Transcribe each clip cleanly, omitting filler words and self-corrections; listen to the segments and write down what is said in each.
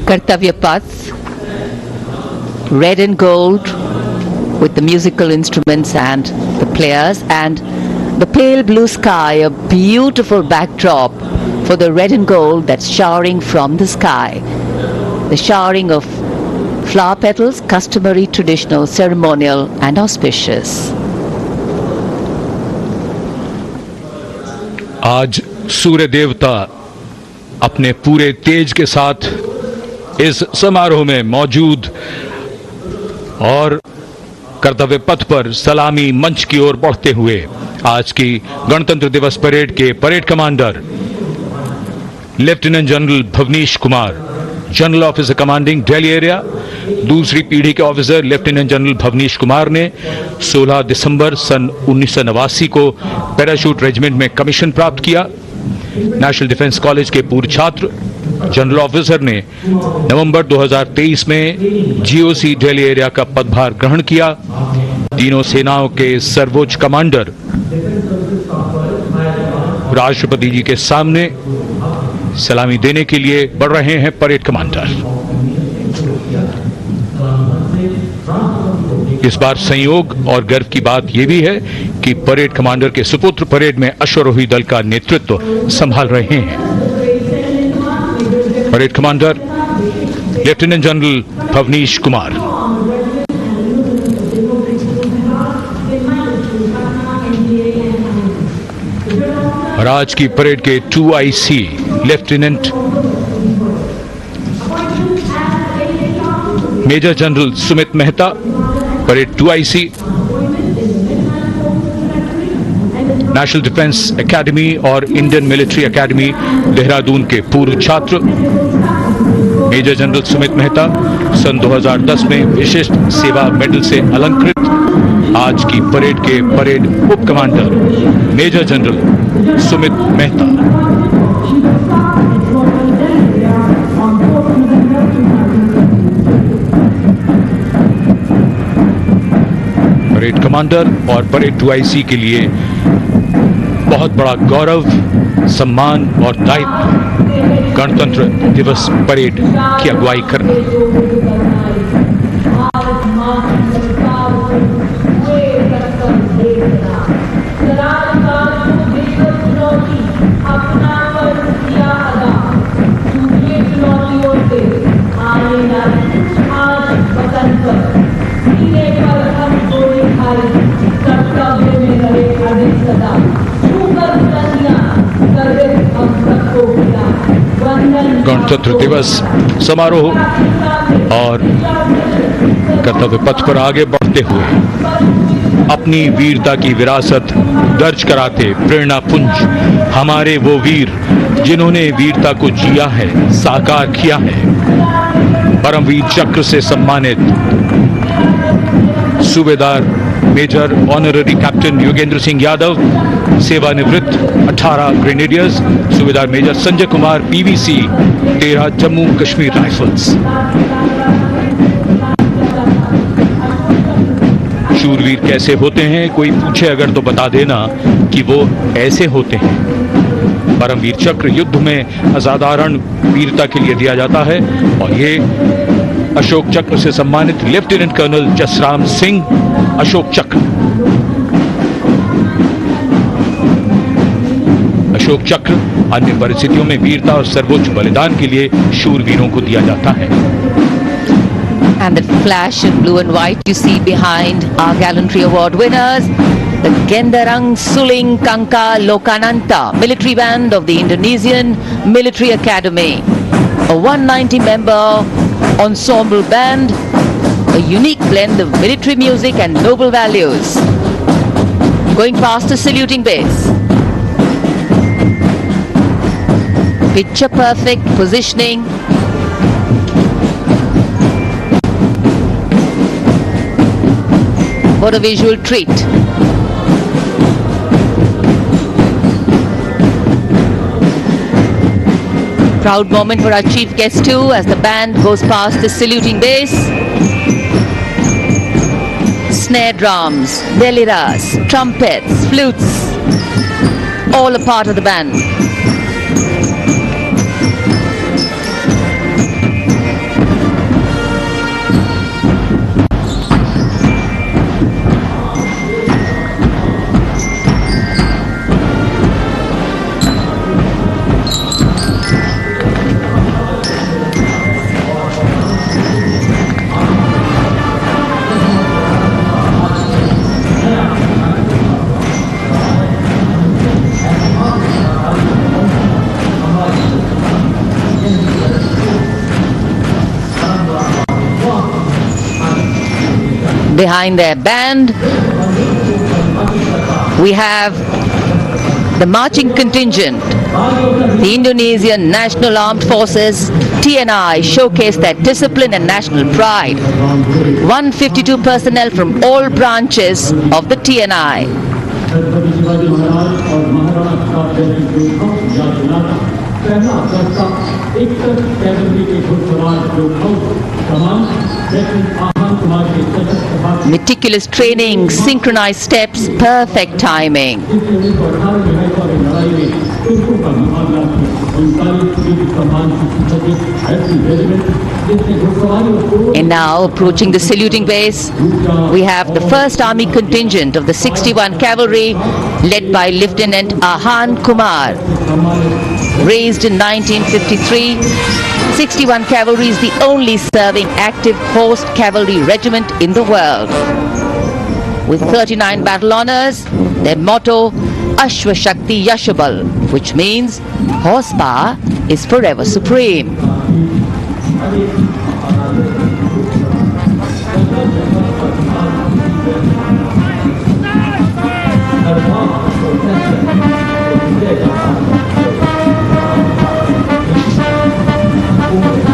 Kartavya Path, red and gold with the musical instruments and the players, and the pale blue sky, a beautiful backdrop for the red and gold that's showering from the sky. The showering of flower petals, customary, traditional, ceremonial and auspicious. आज सूर्य देवता अपने पूरे तेज के साथ इस समारोह में मौजूद और कर्तव्य पथ पर सलामी मंच की ओर बढ़ते हुए आज की गणतंत्र दिवस परेड के parade commander lieutenant general Bhavnish Kumar, general officer commanding Delhi area, दूसरी पीढ़ी के officer lieutenant general Bhavnish Kumar ने 16 दिसंबर सन 1989 को पैराशूट रेजिमेंट में कमीशन प्राप्त किया। नेशनल डिफेंस कॉलेज के पूर्व छात्र जनरल ऑफिसर ने नवंबर 2023 में जीओसी दिल्ली एरिया का पदभार ग्रहण किया। तीनों सेनाओं के सर्वोच्च कमांडर राष्ट्रपति जी के सामने सलामी देने के लिए बढ़ रहे हैं परेड कमांडर। इस बार संयोग और गर्व की बात यह भी है कि परेड कमांडर के सुपुत्र परेड में अश्वारोही दल का नेतृत्व संभाल रहे हैं। Parade commander lieutenant general Bhavnish Kumar. और आज की परेड के 2IC lieutenant major general Sumit Mehta, parade 2IC, national defence academy और इंडियन मिलिट्री एकेडमी देहरादून के पूर्व छात्र मेजर जनरल सुमित मेहता सन 2010 में विशिष्ट सेवा मेडल से अलंकृत। आज की परेड के परेड उप commander major general Sumit Mehta. Parade commander और परेड 2IC के लिए बहुत बड़ा गौरव, सम्मान और दायित्व गणतंत्र दिवस परेड की अगुवाई करना। गणतंत्र दिवस समारोह और कर्तव्य पथ पर आगे बढ़ते हुए अपनी वीरता की विरासत दर्ज कराते प्रेरणा पुंज हमारे वो वीर जिन्होंने वीरता को जिया है, साकार किया है। परमवीर चक्र से सम्मानित सूबेदार major honorary captain Yogendra Singh Yadav, सेवानिवृत्त 18 ग्रेनेडियर्स, सूबेदार major Sanjay Kumar PVC 13 Jammu Kashmir rifles. शूरवीर कैसे होते हैं, कोई पूछे अगर तो बता देना कि वो ऐसे होते हैं। परमवीर चक्र युद्ध में असाधारण वीरता के लिए दिया जाता है और ये अशोक चक्र से सम्मानित लेफ्टिनेंट कर्नल जसराम सिंह अशोक चक्र। अशोक चक्र अन्य परिस्थितियों में वीरता और सर्वोच्च बलिदान के लिए शूरवीरों को दिया जाता है। And the flash in blue and white you see behind our gallantry award winners, the Gendarang Suling Kangka Lokananta military band of the Indonesian Military Academy, a 190 member ensemble band, a unique blend of military music and noble values. Going past the saluting base. Picture perfect positioning. What a visual treat. Proud moment for our chief guest too as the band goes past the saluting base. Snare drums, deliras, trumpets, flutes, all a part of the band. Behind their band, we have the marching contingent. The Indonesian National Armed Forces TNI showcase their discipline and national pride. 152 personnel from all branches of the TNI. Meticulous training, synchronized steps, perfect timing. And now, approaching the saluting base, we have the 1st Army contingent of the 61 Cavalry, led by Lieutenant Ahan Kumar. Raised in 1953, 61 Cavalry is the only serving active horse cavalry regiment in the world. With 39 battle honors, their motto, Ashwa Shakti Yashabal, which means horsepower is forever supreme.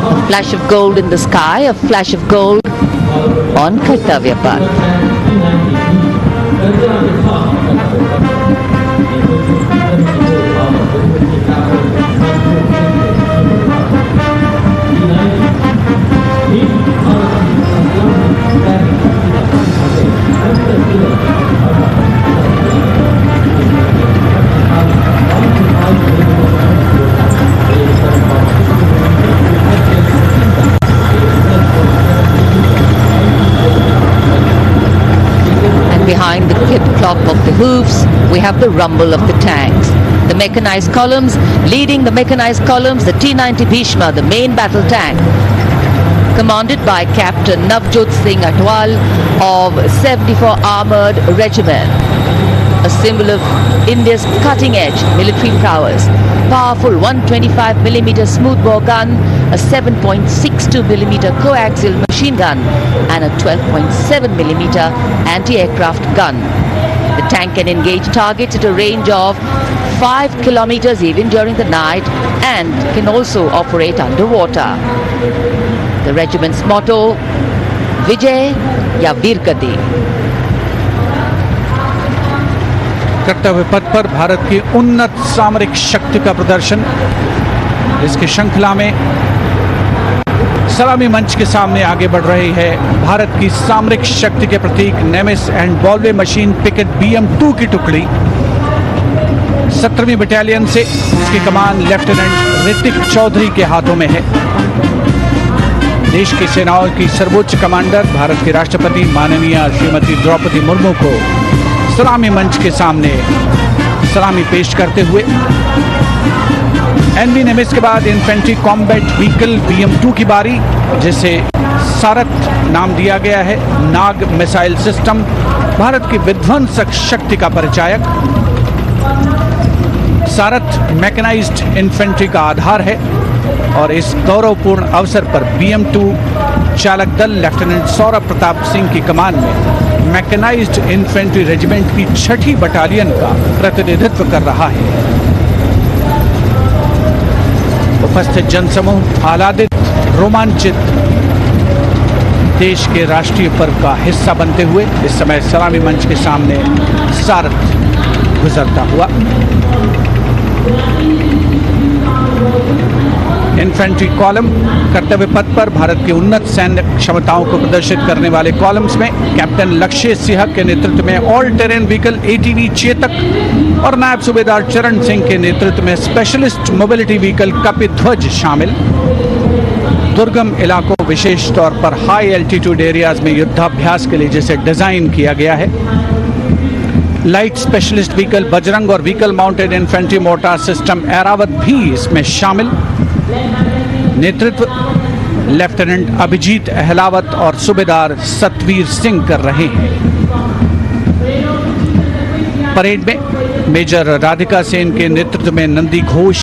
A flash of gold in the sky, a flash of gold on Kartavya Path. Behind the clip clop of the hoofs, we have the rumble of the tanks. The mechanized columns, leading the mechanized columns, the T-90 Bhishma, the main battle tank, commanded by Captain Navjot Singh Atwal of 74 Armoured Regiment. A symbol of India's cutting-edge military prowess. Powerful 125mm smoothbore gun, a 7.62mm coaxial machine gun, and a 12.7mm anti-aircraft gun. The tank can engage targets at a range of 5 kilometers even during the night and can also operate underwater. The regiment's motto, Vijay ya Veergati. कर्तव्य पथ पर भारत की उन्नत सामरिक शक्ति का प्रदर्शन। इसकी श्रृंखला में सलामी मंच के सामने आगे बढ़ रही है भारत की सामरिक शक्ति के प्रतीक नेमिस एंड बॉलवे मशीन पिकेट BM-2 की टुकड़ी 17वीं बटालियन से। इसकी कमान लेफ्टिनेंट ऋतिक चौधरी के हाथों में है। देश की सेनाओं की सर्वोच्च कमांडर भारत के राष्ट्रपति माननीय श्रीमती द्रौपदी मुर्मू को सलामी मंच के सामने सलामी पेश करते हुए NV नेमिस के बाद इन्फेंट्री कॉम्बैट व्हीकल BM-2 की बारी, जिसे सारथ नाम दिया गया है। नाग मिसाइल सिस्टम भारत की विध्वंसक शक्ति का परिचायक। सारथ मैकेनाइज्ड इन्फेंट्री का आधार है और इस गौरवपूर्ण अवसर पर BM-2 चालक दल लेफ्टिनेंट सौरभ प्रताप सिंह की कमान में मैकेनाइज्ड इन्फेंट्री रेजिमेंट की 6ठी बटालियन का प्रतिनिधित्व कर रहा है। उपस्थित जनसमूह आह्लादित, रोमांचित, देश के राष्ट्रीय पर्व का हिस्सा बनते हुए इस समय सलामी मंच के सामने सारथ गुजरता हुआ। इन्फेंट्री कॉलम कर्तव्य पथ पर भारत की उन्नत सैन्य क्षमताओं को प्रदर्शित करने वाले कॉलम्स में कैप्टन लक्ष्य सिंह के नेतृत्व में all terrain vehicle ATV Chetak और नायब सूबेदार चरण सिंह के नेतृत्व में स्पेशलिस्ट मोबिलिटी व्हीकल कपिध्वज शामिल। दुर्गम इलाकों, विशेष तौर पर हाई एल्टीट्यूड एरियाज में युद्धाभ्यास के लिए जिसे डिजाइन किया गया है। लाइट स्पेशलिस्ट व्हीकल बजरंग और vehicle mounted infantry mortar system Airavat भी इसमें शामिल। नेतृत्व लेफ्टिनेंट अभिजीत अहलावत और सूबेदार सतवीर सिंह कर रहे हैं। परेड में मेजर राधिका सेन के नेतृत्व में नंदी घोष